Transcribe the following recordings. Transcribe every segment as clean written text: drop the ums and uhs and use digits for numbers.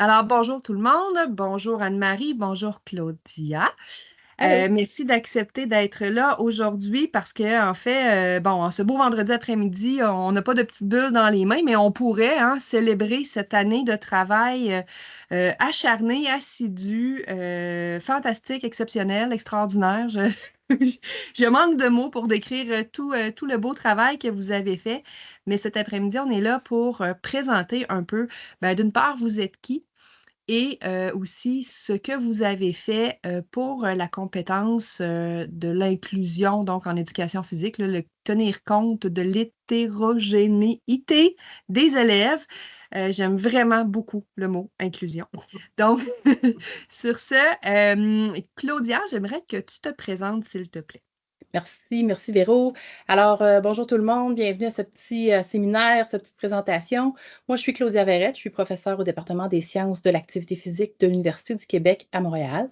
Alors, bonjour tout le monde. Bonjour Anne-Marie. Bonjour Claudia. Allô? Merci d'accepter d'être là aujourd'hui parce que, en fait, bon, en ce beau vendredi après-midi, on n'a pas de petites bulles dans les mains, mais on pourrait célébrer cette année de travail acharné, assidu, fantastique, exceptionnel, extraordinaire. Je manque de mots pour décrire tout le beau travail que vous avez fait, mais cet après-midi, on est là pour présenter un peu, ben, d'une part, vous êtes qui? Et aussi ce que vous avez fait pour la compétence de l'inclusion, donc en éducation physique, là, le tenir compte de l'hétérogénéité des élèves. J'aime vraiment beaucoup le mot inclusion. Donc, sur ce, Claudia, j'aimerais que tu te présentes, s'il te plaît. Merci Véro. Alors, bonjour tout le monde, bienvenue à ce petit séminaire, cette petite présentation. Moi, je suis Claudia Verrette, je suis professeure au département des sciences de l'activité physique de l'Université du Québec à Montréal.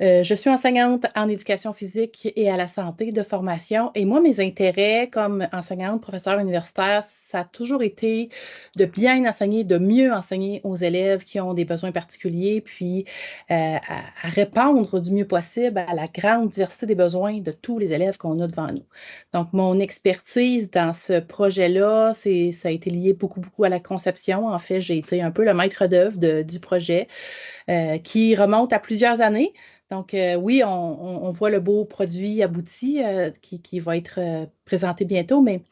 Je suis enseignante en éducation physique et à la santé de formation. Et moi, mes intérêts comme enseignante, professeure universitaire, ça a toujours été de bien enseigner, de mieux enseigner aux élèves qui ont des besoins particuliers, puis à répondre du mieux possible à la grande diversité des besoins de tous les élèves qu'on a devant nous. Donc, mon expertise dans ce projet-là, ça a été lié beaucoup à la conception. En fait, j'ai été un peu le maître d'œuvre du projet qui remonte à plusieurs années. Donc, oui, on voit le beau produit abouti qui va être présenté bientôt, mais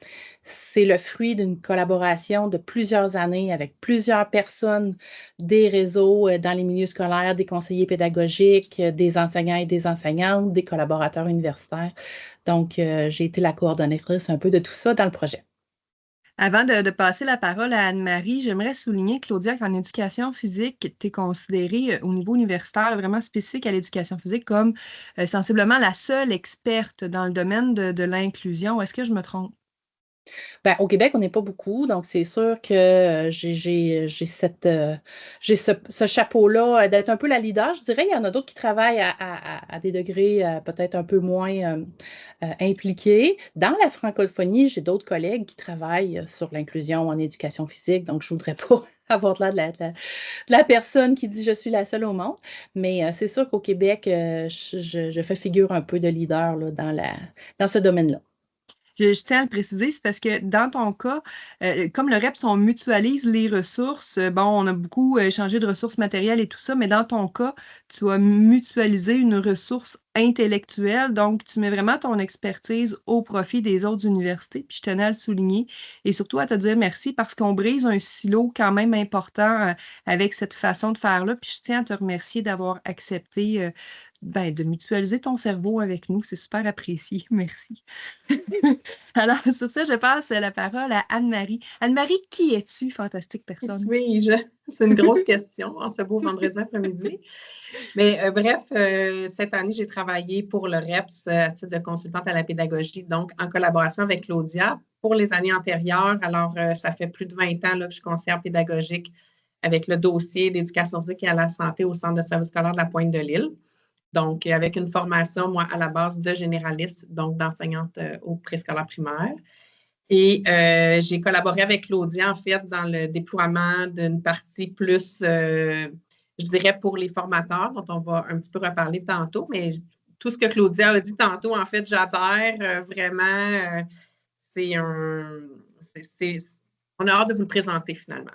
c'est le fruit d'une collaboration de plusieurs années avec plusieurs personnes des réseaux dans les milieux scolaires, des conseillers pédagogiques, des enseignants et des enseignantes, des collaborateurs universitaires. Donc, j'ai été la coordonnatrice un peu de tout ça dans le projet. Avant de passer la parole à Anne-Marie, j'aimerais souligner, Claudia, qu'en éducation physique, tu es considérée au niveau universitaire, là, vraiment spécifique à l'éducation physique, comme sensiblement la seule experte dans le domaine de l'inclusion. Est-ce que je me trompe? Ben, au Québec, on n'est pas beaucoup, donc c'est sûr que j'ai ce chapeau-là d'être un peu la leader. Je dirais, il y en a d'autres qui travaillent à des degrés peut-être un peu moins impliqués. Dans la francophonie, j'ai d'autres collègues qui travaillent sur l'inclusion en éducation physique, donc je ne voudrais pas avoir l'air de la personne qui dit je suis la seule au monde. Mais c'est sûr qu'au Québec, je fais figure un peu de leader là, dans ce domaine-là. Je tiens à le préciser, c'est parce que dans ton cas, comme le REPS, on mutualise les ressources. Bon, on a beaucoup échangé de ressources matérielles et tout ça, mais dans ton cas, tu as mutualisé une ressource intellectuelle. Donc, tu mets vraiment ton expertise au profit des autres universités. Puis, je tenais à le souligner et surtout à te dire merci parce qu'on brise un silo quand même important avec cette façon de faire-là. Puis, je tiens à te remercier d'avoir accepté ben, de mutualiser ton cerveau avec nous. C'est super apprécié. Merci. Alors, sur ça, je passe la parole à Anne-Marie. Anne-Marie, qui es-tu, fantastique Qui personne? suis-je? C'est une grosse question en ce beau vendredi après-midi. Mais bref, cette année, j'ai travaillé pour le REPS à titre de consultante à la pédagogie, donc en collaboration avec Claudia. Pour les années antérieures, alors ça fait plus de 20 ans là, que je suis conseillère pédagogique avec le dossier d'éducation physique et à la santé au Centre de service scolaire de la Pointe-de-l'Île. Donc, avec une formation, moi, à la base de généraliste, donc d'enseignante au préscolaire primaire. Et j'ai collaboré avec Claudia, en fait, dans le déploiement d'une partie plus, je dirais, pour les formateurs, dont on va un petit peu reparler tantôt. Mais tout ce que Claudia a dit tantôt, en fait, j'adhère vraiment. C'est un. On a hâte de vous le présenter finalement.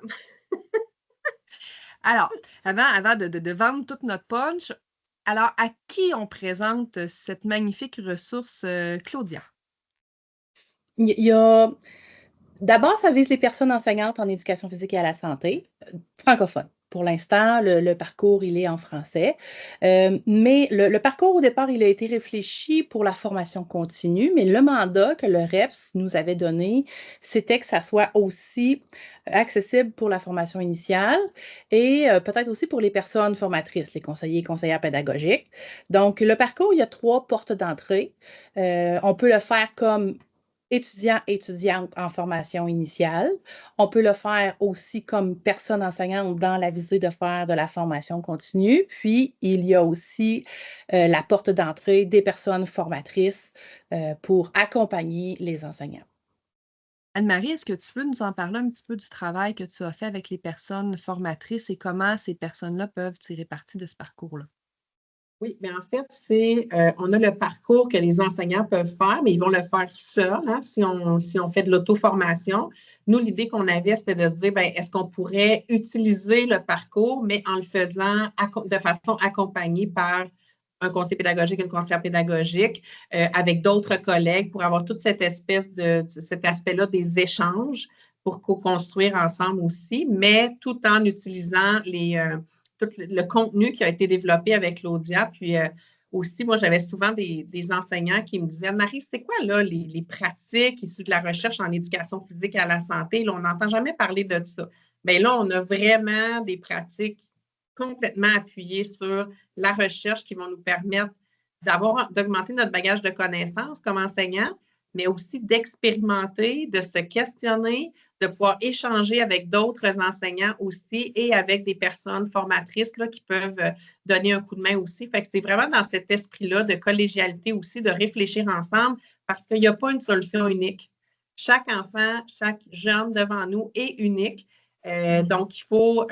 Alors, avant de vendre toute notre punch, alors à qui on présente cette magnifique ressource, Claudia? Il y a D'abord, ça vise les personnes enseignantes en éducation physique et à la santé, francophones. Pour l'instant, le parcours, il est en français. Mais le parcours, au départ, il a été réfléchi pour la formation continue, mais le mandat que le REPS nous avait donné, c'était que ça soit aussi accessible pour la formation initiale et peut-être aussi pour les personnes formatrices, les conseillers et conseillères pédagogiques. Donc, le parcours, il y a 3 portes d'entrée. On peut le faire comme étudiants et étudiantes en formation initiale. On peut le faire aussi comme personne enseignante dans la visée de faire de la formation continue. Puis, il y a aussi la porte d'entrée des personnes formatrices pour accompagner les enseignants. Anne-Marie, est-ce que tu peux nous en parler un petit peu du travail que tu as fait avec les personnes formatrices et comment ces personnes-là peuvent tirer parti de ce parcours-là? Oui, mais en fait, on a le parcours que les enseignants peuvent faire, mais ils vont le faire seuls, hein, si on fait de l'auto-formation. Nous, l'idée qu'on avait, c'était de se dire, ben, est-ce qu'on pourrait utiliser le parcours, mais en le faisant de façon accompagnée par un conseiller pédagogique, une conseillère pédagogique, avec d'autres collègues pour avoir toute cette cet aspect-là des échanges pour co-construire ensemble aussi, mais tout en utilisant tout le contenu qui a été développé avec Claudia. Puis aussi, moi, j'avais souvent des enseignants qui me disaient, Marie, c'est quoi là les pratiques issues de la recherche en éducation physique à la santé? Là, on n'entend jamais parler de ça. Bien là, on a vraiment des pratiques complètement appuyées sur la recherche qui vont nous permettre d'augmenter notre bagage de connaissances comme enseignants, mais aussi d'expérimenter, de se questionner, de pouvoir échanger avec d'autres enseignants aussi et avec des personnes formatrices là, qui peuvent donner un coup de main aussi. Fait que c'est vraiment dans cet esprit-là de collégialité aussi, de réfléchir ensemble parce qu'il n'y a pas une solution unique. Chaque enfant, chaque jeune devant nous est unique. Donc, il faut,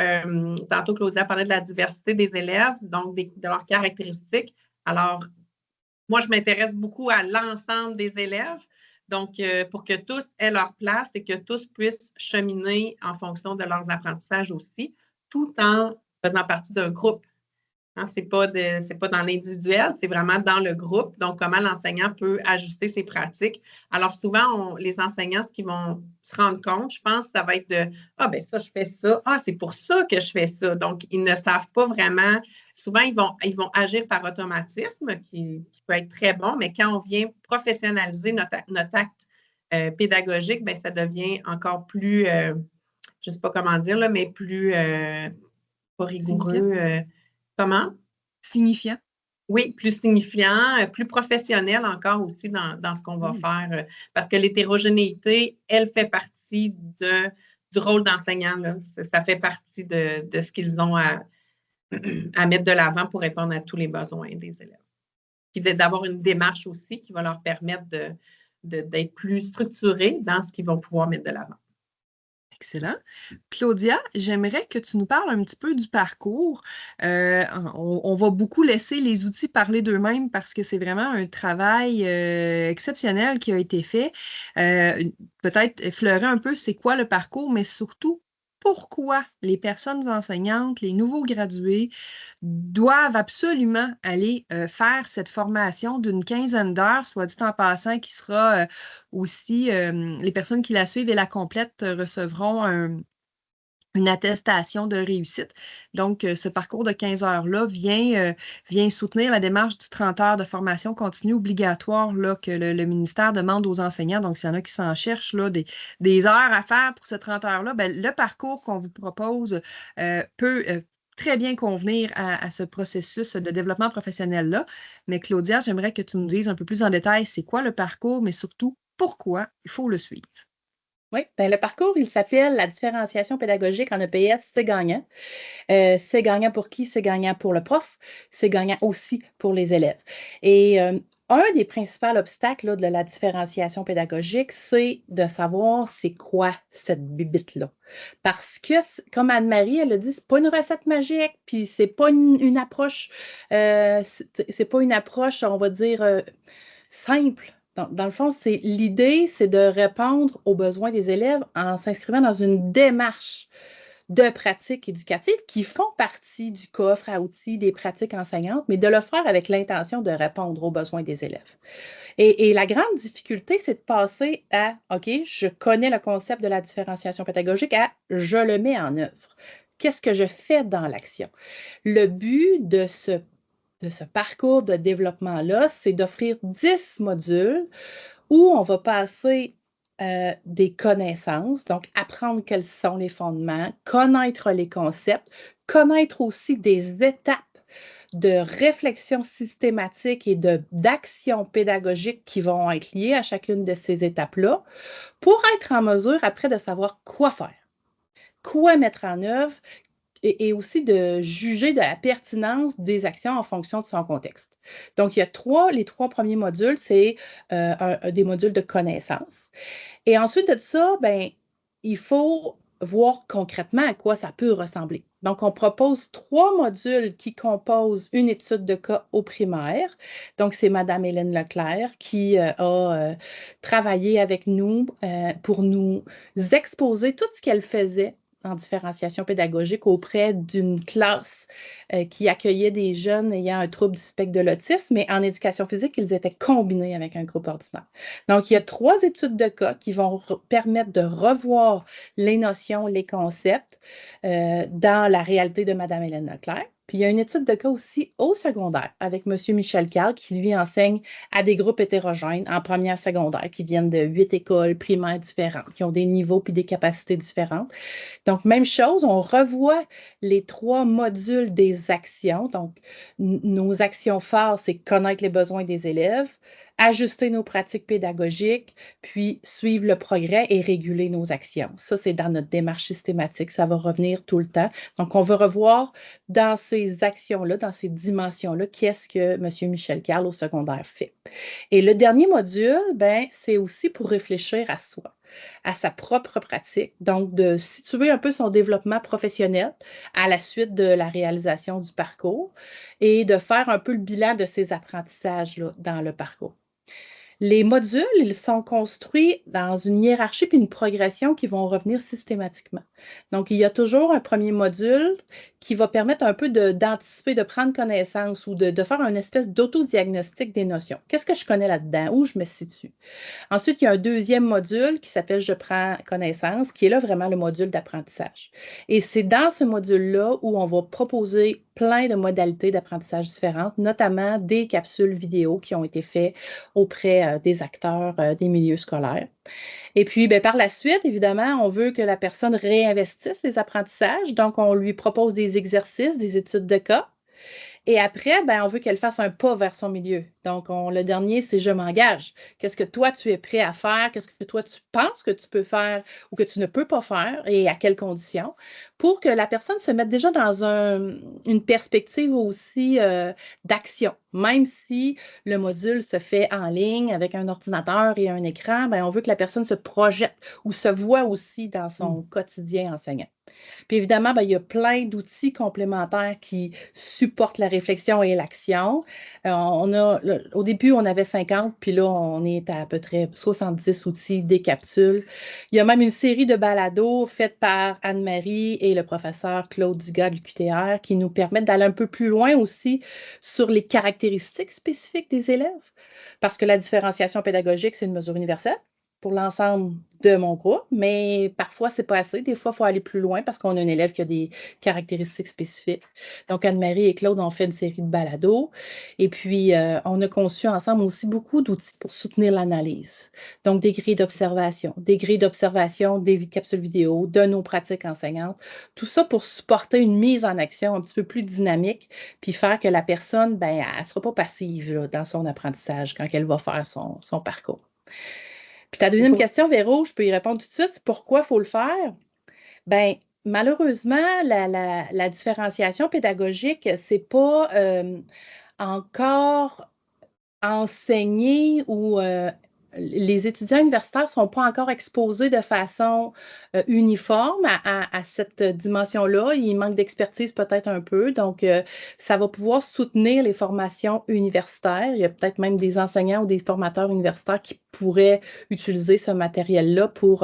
tantôt Claudia parlait de la diversité des élèves, donc de leurs caractéristiques. Alors, moi, je m'intéresse beaucoup à l'ensemble des élèves, donc pour que tous aient leur place et que tous puissent cheminer en fonction de leurs apprentissages aussi, tout en faisant partie d'un groupe. Hein, c'est pas dans l'individuel, c'est vraiment dans le groupe. Donc, comment l'enseignant peut ajuster ses pratiques. Alors, souvent, les enseignants, ce qu'ils vont se rendre compte, je pense, ça va être de « Ah, ben ça, je fais ça. Ah, c'est pour ça que je fais ça. » Donc, ils ne savent pas vraiment. Souvent, ils vont agir par automatisme, qui peut être très bon, mais quand on vient professionnaliser notre acte pédagogique, ben ça devient encore plus, je ne sais pas comment dire, là, mais plus pas Signifiant? rigoureux. Comment? Signifiant? Oui, plus signifiant, plus professionnel encore aussi dans ce qu'on va Mmh. faire, parce que l'hétérogénéité, elle fait partie du rôle d'enseignant, là. Ça fait partie de ce qu'ils ont à mettre de l'avant pour répondre à tous les besoins des élèves. Puis d'avoir une démarche aussi qui va leur permettre d'être plus structurés dans ce qu'ils vont pouvoir mettre de l'avant. Excellent. Claudia, j'aimerais que tu nous parles un petit peu du parcours. On va beaucoup laisser les outils parler d'eux-mêmes parce que c'est vraiment un travail exceptionnel qui a été fait. Peut-être effleurer un peu c'est quoi le parcours, mais surtout pourquoi les personnes enseignantes, les nouveaux gradués doivent absolument aller faire cette formation d'une quinzaine d'heures, soit dit en passant, qui sera aussi, les personnes qui la suivent et la complètent recevront une attestation de réussite. Donc, ce parcours de 15 heures-là vient soutenir la démarche du 30 heures de formation continue obligatoire là, que le ministère demande aux enseignants. Donc, s'il y en a qui s'en cherchent là, des heures à faire pour ces 30 heures-là, ben, le parcours qu'on vous propose peut très bien convenir à ce processus de développement professionnel-là. Mais Claudia, j'aimerais que tu nous dises un peu plus en détail c'est quoi le parcours, mais surtout pourquoi il faut le suivre. Oui, bien, le parcours, il s'appelle la différenciation pédagogique en EPS, c'est gagnant. C'est gagnant pour qui? C'est gagnant pour le prof, c'est gagnant aussi pour les élèves. Et un des principaux obstacles là, de la différenciation pédagogique, c'est de savoir c'est quoi cette bibite-là. Parce que, comme Anne-Marie, elle a dit, c'est pas une recette magique, puis c'est pas une approche, c'est pas une approche, on va dire, simple. Dans le fond, l'idée, c'est de répondre aux besoins des élèves en s'inscrivant dans une démarche de pratiques éducatives qui font partie du coffre à outils des pratiques enseignantes, mais de le faire avec l'intention de répondre aux besoins des élèves. Et la grande difficulté, c'est de passer à, OK, je connais le concept de la différenciation pédagogique, à je le mets en œuvre. Qu'est-ce que je fais dans l'action? Le but de ce parcours de développement-là, c'est d'offrir 10 modules où on va passer des connaissances, donc apprendre quels sont les fondements, connaître les concepts, connaître aussi des étapes de réflexion systématique et d'action pédagogique qui vont être liées à chacune de ces étapes-là pour être en mesure après de savoir quoi faire, quoi mettre en œuvre et aussi de juger de la pertinence des actions en fonction de son contexte. Donc, il y a les 3 premiers modules, c'est des modules de connaissances. Et ensuite de ça, ben, il faut voir concrètement à quoi ça peut ressembler. Donc, on propose 3 modules qui composent une étude de cas au primaire. Donc, c'est Mme Hélène Leclerc qui a travaillé avec nous pour nous exposer tout ce qu'elle faisait en différenciation pédagogique auprès d'une classe qui accueillait des jeunes ayant un trouble du spectre de l'autisme, mais en éducation physique, ils étaient combinés avec un groupe ordinaire. Donc, il y a 3 études de cas qui vont permettre de revoir les notions, les concepts dans la réalité de Mme Hélène Leclerc. Puis, il y a une étude de cas aussi au secondaire avec M. Michel Carl qui, lui, enseigne à des groupes hétérogènes en première secondaire qui viennent de 8 écoles primaires différentes, qui ont des niveaux puis des capacités différentes. Donc, même chose, on revoit les 3 modules des actions. Donc, nos actions phares, c'est connaître les besoins des élèves, ajuster nos pratiques pédagogiques, puis suivre le progrès et réguler nos actions. Ça, c'est dans notre démarche systématique. Ça va revenir tout le temps. Donc, on va revoir dans ces actions-là, dans ces dimensions-là, qu'est-ce que M. Michel Carl au secondaire fait. Et le dernier module, ben, c'est aussi pour réfléchir à soi, à sa propre pratique, donc de situer un peu son développement professionnel à la suite de la réalisation du parcours et de faire un peu le bilan de ses apprentissages-là dans le parcours. Les modules, ils sont construits dans une hiérarchie puis une progression qui vont revenir systématiquement. Donc, il y a toujours un premier module qui va permettre un peu d'anticiper, de prendre connaissance ou de faire une espèce d'autodiagnostic des notions. Qu'est-ce que je connais là-dedans? Où je me situe? Ensuite, il y a un deuxième module qui s'appelle Je prends connaissance, qui est là vraiment le module d'apprentissage. Et c'est dans ce module-là où on va proposer plein de modalités d'apprentissage différentes, notamment des capsules vidéo qui ont été faites auprès des acteurs des milieux scolaires. Et puis, ben, par la suite, évidemment, on veut que la personne réinvestisse les apprentissages. Donc, on lui propose des exercices, des études de cas. Et après, ben, on veut qu'elle fasse un pas vers son milieu. Donc, le dernier, c'est je m'engage. Qu'est-ce que toi, tu es prêt à faire? Qu'est-ce que toi, tu penses que tu peux faire ou que tu ne peux pas faire et à quelles conditions? Pour que la personne se mette déjà dans une perspective aussi d'action. Même si le module se fait en ligne avec un ordinateur et un écran, ben, on veut que la personne se projette ou se voit aussi dans son quotidien enseignant. Puis évidemment, ben, il y a plein d'outils complémentaires qui supportent la réflexion et l'action. Au début, on avait 50, puis là, on est à peu près 70 outils, des capsules. Il y a même une série de balados faites par Anne-Marie et le professeur Claude Dugas du QTR qui nous permettent d'aller un peu plus loin aussi sur les caractéristiques spécifiques des élèves. Parce que la différenciation pédagogique, c'est une mesure universelle pour l'ensemble de mon groupe, mais parfois, ce n'est pas assez. Des fois, il faut aller plus loin parce qu'on a un élève qui a des caractéristiques spécifiques. Donc, Anne-Marie et Claude ont fait une série de balados. Et puis, on a conçu ensemble aussi beaucoup d'outils pour soutenir l'analyse. Donc, des grilles d'observation, des capsules vidéo, de nos pratiques enseignantes. Tout ça pour supporter une mise en action un petit peu plus dynamique, puis faire que la personne, ben, elle ne sera pas passive là, dans son apprentissage quand elle va faire son parcours. Puis ta deuxième question, Véro, je peux y répondre tout de suite. Pourquoi il faut le faire? Bien, malheureusement, la différenciation pédagogique, c'est pas encore enseigné ou les étudiants universitaires ne sont pas encore exposés de façon uniforme à cette dimension-là. Il manque d'expertise peut-être un peu. Donc, ça va pouvoir soutenir les formations universitaires. Il y a peut-être même des enseignants ou des formateurs universitaires qui pourraient utiliser ce matériel-là pour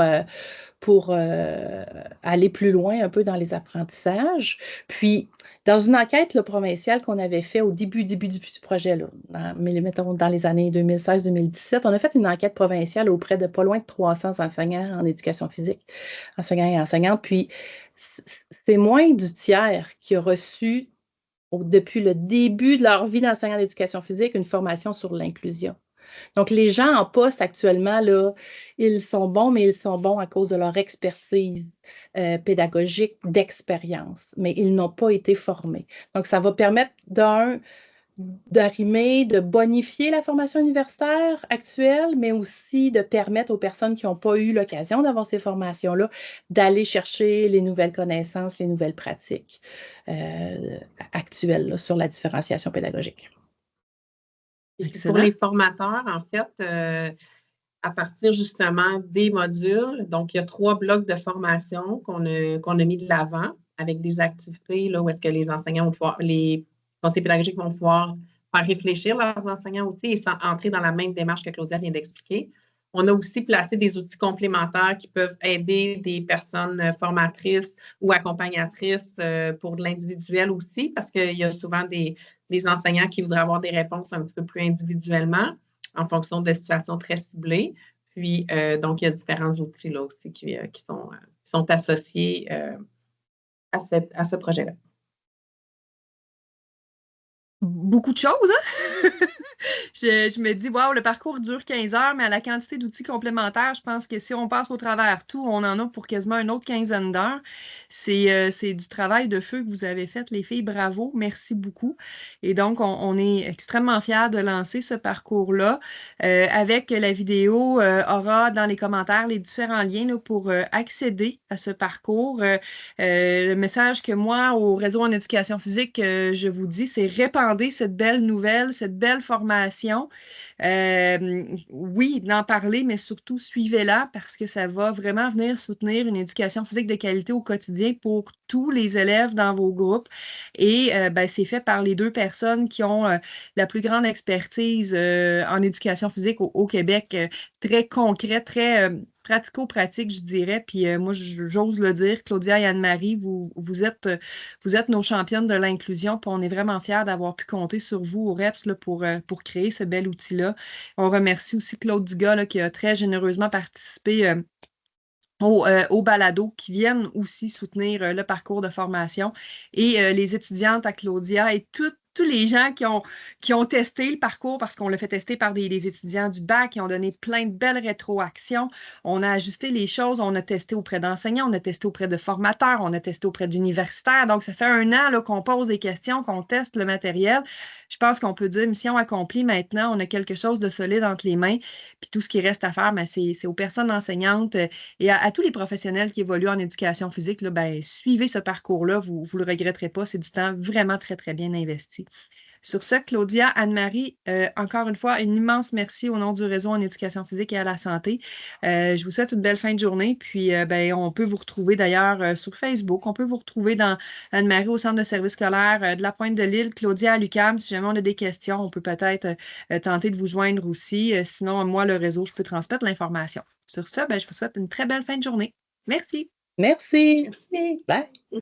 aller plus loin un peu dans les apprentissages. Puis, dans une enquête là, provinciale qu'on avait fait au début du projet, là, mettons, dans les années 2016-2017, on a fait une enquête provinciale auprès de pas loin de 300 enseignants en éducation physique, enseignants et enseignantes. Puis, c'est moins du tiers qui a reçu, depuis le début de leur vie d'enseignant d'éducation physique, une formation sur l'inclusion. Donc, les gens en poste actuellement, là, ils sont bons, mais ils sont bons à cause de leur expertise pédagogique, d'expérience, mais ils n'ont pas été formés. Donc, ça va permettre d'arrimer, de bonifier la formation universitaire actuelle, mais aussi de permettre aux personnes qui n'ont pas eu l'occasion d'avoir ces formations-là d'aller chercher les nouvelles connaissances, les nouvelles pratiques actuelles là, sur la différenciation pédagogique. Et puis pour Excellent. les formateurs, en fait, à partir justement des modules, donc il y a 3 blocs de formation qu'on a mis de l'avant avec des activités là, où est-ce que les enseignants vont pouvoir, les conseillers pédagogiques vont pouvoir faire réfléchir leurs enseignants aussi et entrer dans la même démarche que Claudia vient d'expliquer. On a aussi placé des outils complémentaires qui peuvent aider des personnes formatrices ou accompagnatrices pour de l'individuel aussi, parce qu'il y a souvent des enseignants qui voudraient avoir des réponses un petit peu plus individuellement en fonction de situations très ciblées. Puis, donc, il y a différents outils là aussi qui sont associés à ce projet-là. Beaucoup de choses, hein? Je me dis, waouh, le parcours dure 15 heures, mais à la quantité d'outils complémentaires, je pense que si on passe au travers tout, on en a pour quasiment une autre quinzaine d'heures. C'est du travail de feu que vous avez fait, les filles. Bravo, merci beaucoup. Et donc, on est extrêmement fiers de lancer ce parcours-là. Avec la vidéo, aura dans les commentaires les différents liens là, pour accéder à ce parcours. Le message que moi, au réseau en éducation physique, je vous dis, c'est répandez cette belle nouvelle, cette belle formation. Oui, d'en parler, mais surtout suivez-la parce que ça va vraiment venir soutenir une éducation physique de qualité au quotidien pour tous les élèves dans vos groupes. Et ben, c'est fait par les 2 personnes qui ont la plus grande expertise en éducation physique au Québec, très concret, très pratico-pratique, je dirais. Puis moi, j'ose le dire, Claudia et Anne-Marie, vous êtes nos championnes de l'inclusion. Puis on est vraiment fiers d'avoir pu compter sur vous au REPS là, pour créer ce bel outil-là. On remercie aussi Claude Dugas là, qui a très généreusement participé aux balados qui viennent aussi soutenir le parcours de formation et les étudiantes à Claudia et tous les gens qui ont testé le parcours parce qu'on l'a fait tester par des étudiants du bac qui ont donné plein de belles rétroactions. On a ajusté les choses, on a testé auprès d'enseignants, on a testé auprès de formateurs, on a testé auprès d'universitaires. Donc, ça fait 1 an là, qu'on pose des questions, qu'on teste le matériel. Je pense qu'on peut dire mission accomplie. Maintenant, on a quelque chose de solide entre les mains. Puis tout ce qui reste à faire, ben, c'est aux personnes enseignantes et à tous les professionnels qui évoluent en éducation physique, là, ben, suivez ce parcours-là, vous ne le regretterez pas. C'est du temps vraiment très, très bien investi. Sur ce, Claudia, Anne-Marie, encore une fois, un immense merci au nom du réseau en éducation physique et à la santé. Je vous souhaite une belle fin de journée. Puis, ben, on peut vous retrouver d'ailleurs sur Facebook. On peut vous retrouver dans Anne-Marie au centre de service scolaire de la Pointe-de-l'Île, Claudia à l'UQAM. Si jamais on a des questions, on peut peut-être tenter de vous joindre aussi. Sinon, moi, le réseau, je peux transmettre l'information. Sur ça, ben, je vous souhaite une très belle fin de journée. Merci. Merci. Merci. Bye.